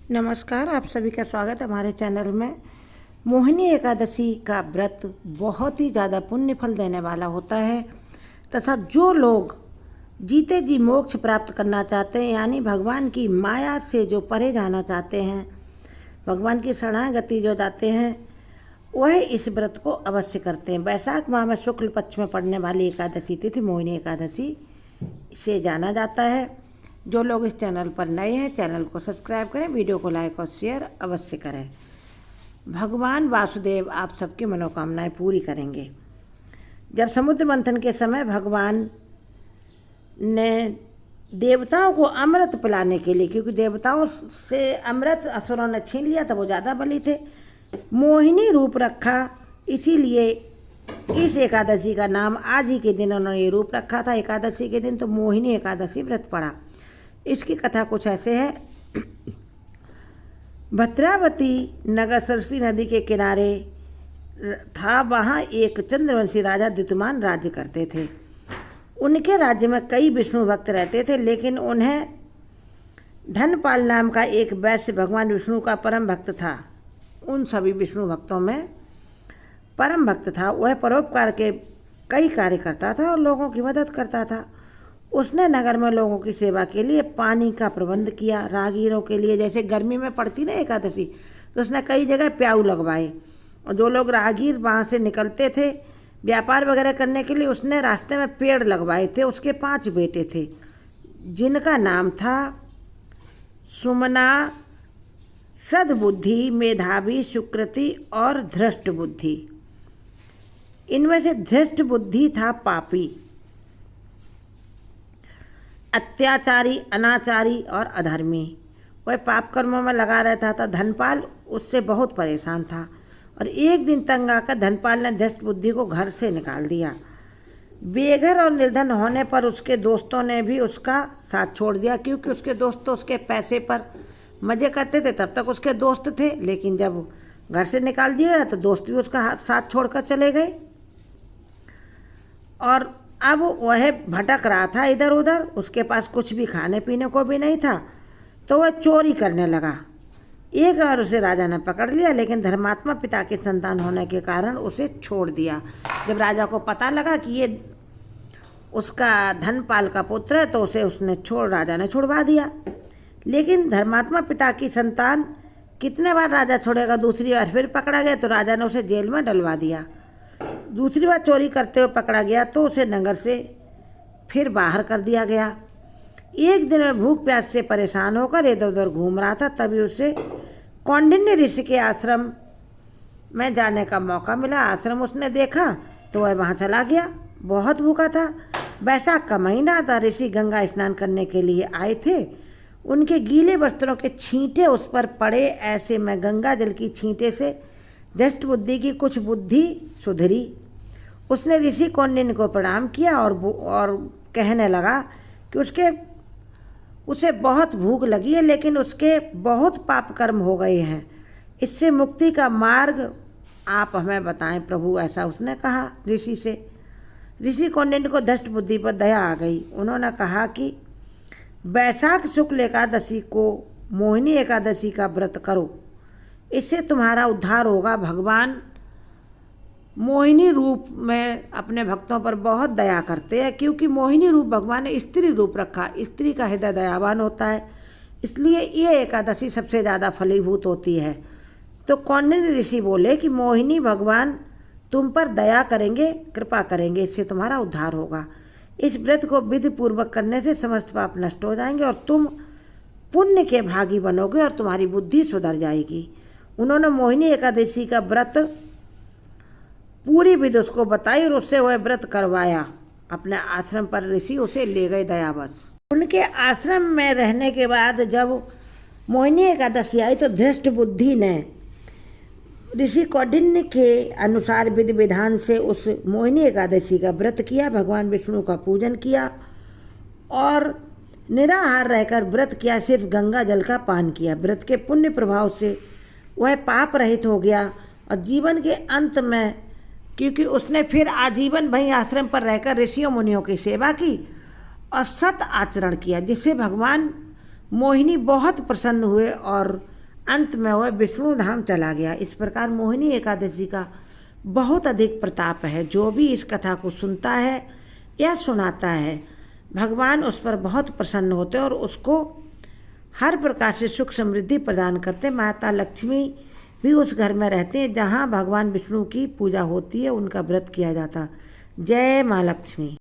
नमस्कार, आप सभी का स्वागत है हमारे चैनल में। मोहिनी एकादशी का व्रत बहुत ही ज़्यादा पुण्य फल देने वाला होता है तथा जो लोग जीते जी मोक्ष प्राप्त करना चाहते हैं, यानी भगवान की माया से जो परे जाना चाहते हैं, भगवान की शरणागति जो जाते हैं, वह इस व्रत को अवश्य करते हैं। वैशाख माह में शुक्ल पक्ष में पड़ने वाली एकादशी तिथि मोहिनी एकादशी से जाना जाता है। जो लोग इस चैनल पर नए हैं, चैनल को सब्सक्राइब करें, वीडियो को लाइक और शेयर अवश्य करें। भगवान वासुदेव आप सबकी मनोकामनाएं पूरी करेंगे। जब समुद्र मंथन के समय भगवान ने देवताओं को अमृत पिलाने के लिए, क्योंकि देवताओं से अमृत असुरों ने छीन लिया था, वो ज़्यादा बली थे, मोहिनी रूप रखा। इसीलिए इस एकादशी का नाम आज ही के दिन उन्होंने ये रूप रखा था। एकादशी के दिन तो मोहिनी एकादशी व्रत पड़ा। इसकी कथा कुछ ऐसे है। भद्रावती नगर सरस्वती नदी के किनारे था। वहाँ एक चंद्रवंशी राजा द्युतिमान राज्य करते थे। उनके राज्य में कई विष्णु भक्त रहते थे, लेकिन उन्हें धनपाल नाम का एक वैश्य भगवान विष्णु का परम भक्त था। उन सभी विष्णु भक्तों में परम भक्त था। वह परोपकार के कई कार्य करता था और लोगों की मदद करता था। उसने नगर में लोगों की सेवा के लिए पानी का प्रबंध किया। राहगीरों के लिए, जैसे गर्मी में पड़ती ना एकादशी, तो उसने कई जगह प्याऊ लगवाए। और जो लोग राहगीर वहाँ से निकलते थे व्यापार वगैरह करने के लिए, उसने रास्ते में पेड़ लगवाए थे। उसके 5 बेटे थे, जिनका नाम था सुमना, सद्बुद्धि, मेधावी, सुकृति और धृष्ट बुद्धि। इनमें से धृष्ट बुद्धि था पापी, अत्याचारी, अनाचारी और अधर्मी। वह पाप कर्मों में लगा रहता था। धनपाल उससे बहुत परेशान था और एक दिन तंग आकर धनपाल ने धृष्ट बुद्धि को घर से निकाल दिया। बेघर और निर्धन होने पर उसके दोस्तों ने भी उसका साथ छोड़ दिया, क्योंकि उसके दोस्त तो उसके पैसे पर मज़े करते थे, तब तक उसके दोस्त थे। लेकिन जब घर से निकाल दिया गया तो दोस्त भी उसका साथ छोड़कर चले गए। और अब वह भटक रहा था इधर उधर, उसके पास कुछ भी खाने पीने को भी नहीं था, तो वह चोरी करने लगा। एक बार उसे राजा ने पकड़ लिया, लेकिन धर्मात्मा पिता के संतान होने के कारण उसे छोड़ दिया। जब राजा को पता लगा कि ये उसका धनपाल का पुत्र है, तो उसने राजा ने छुड़वा दिया। लेकिन धर्मात्मा पिता की संतान कितने बार राजा छोड़ेगा। दूसरी बार फिर पकड़ा गया तो राजा ने उसे जेल में डलवा दिया। दूसरी बार चोरी करते हुए पकड़ा गया तो उसे नगर से फिर बाहर कर दिया गया। एक दिन वह भूख प्यास से परेशान होकर इधर उधर घूम रहा था। तभी उसे कौंडिन्य ऋषि के आश्रम में जाने का मौका मिला। आश्रम उसने देखा तो वह वहाँ चला गया। बहुत भूखा था। वैशाख का महीना था। ऋषि गंगा स्नान करने के लिए आए थे। उनके गीले वस्त्रों के छींटे उस पर पड़े। ऐसे में गंगा जल की छींटे से धृष्ट बुद्धि की कुछ बुद्धि सुधरी। उसने ऋषि कौंडिन्य को प्रणाम किया और कहने लगा कि उसे बहुत भूख लगी है, लेकिन उसके बहुत पाप कर्म हो गए हैं। इससे मुक्ति का मार्ग आप हमें बताएं प्रभु, ऐसा उसने कहा ऋषि से। ऋषि कौंडिन्य को धृष्ट बुद्धि पर दया आ गई। उन्होंने कहा कि वैशाख शुक्ल एकादशी को मोहिनी एकादशी का व्रत करो, इससे तुम्हारा उद्धार होगा। भगवान मोहिनी रूप में अपने भक्तों पर बहुत दया करते हैं, क्योंकि मोहिनी रूप भगवान ने स्त्री रूप रखा। स्त्री का हृदय दयावान होता है, इसलिए ये एकादशी सबसे ज़्यादा फलीभूत होती है। तो कौंडिन्य ऋषि बोले कि मोहिनी भगवान तुम पर दया करेंगे, कृपा करेंगे, इससे तुम्हारा उद्धार होगा। इस व्रत को विधि पूर्वक करने से समस्त पाप नष्ट हो जाएंगे और तुम पुण्य के भागी बनोगे और तुम्हारी बुद्धि सुधर जाएगी। उन्होंने मोहिनी एकादशी का व्रत पूरी विधि उसको बताई और उससे वह व्रत करवाया। अपने आश्रम पर ऋषि उसे ले गए दयावश। उनके आश्रम में रहने के बाद जब मोहिनी एकादशी आई तो धृष्ट बुद्धि ने ऋषि कौंडिन्य के अनुसार विधि विधान से उस मोहिनी एकादशी का व्रत किया। भगवान विष्णु का पूजन किया और निराहार रहकर व्रत किया। सिर्फ गंगा जल का पान किया। व्रत के पुण्य प्रभाव से वह पाप रहित हो गया और जीवन के अंत में, क्योंकि उसने फिर आजीवन वहीं आश्रम पर रहकर ऋषियों मुनियों की सेवा की और सत आचरण किया, जिससे भगवान मोहिनी बहुत प्रसन्न हुए और अंत में वह विष्णु धाम चला गया। इस प्रकार मोहिनी एकादशी का बहुत अधिक प्रताप है। जो भी इस कथा को सुनता है या सुनाता है, भगवान उस पर बहुत प्रसन्न होते और उसको हर प्रकार से सुख समृद्धि प्रदान करते। माता लक्ष्मी भी उस घर में रहते हैं जहाँ भगवान विष्णु की पूजा होती है, उनका व्रत किया जाता। जय माँ लक्ष्मी।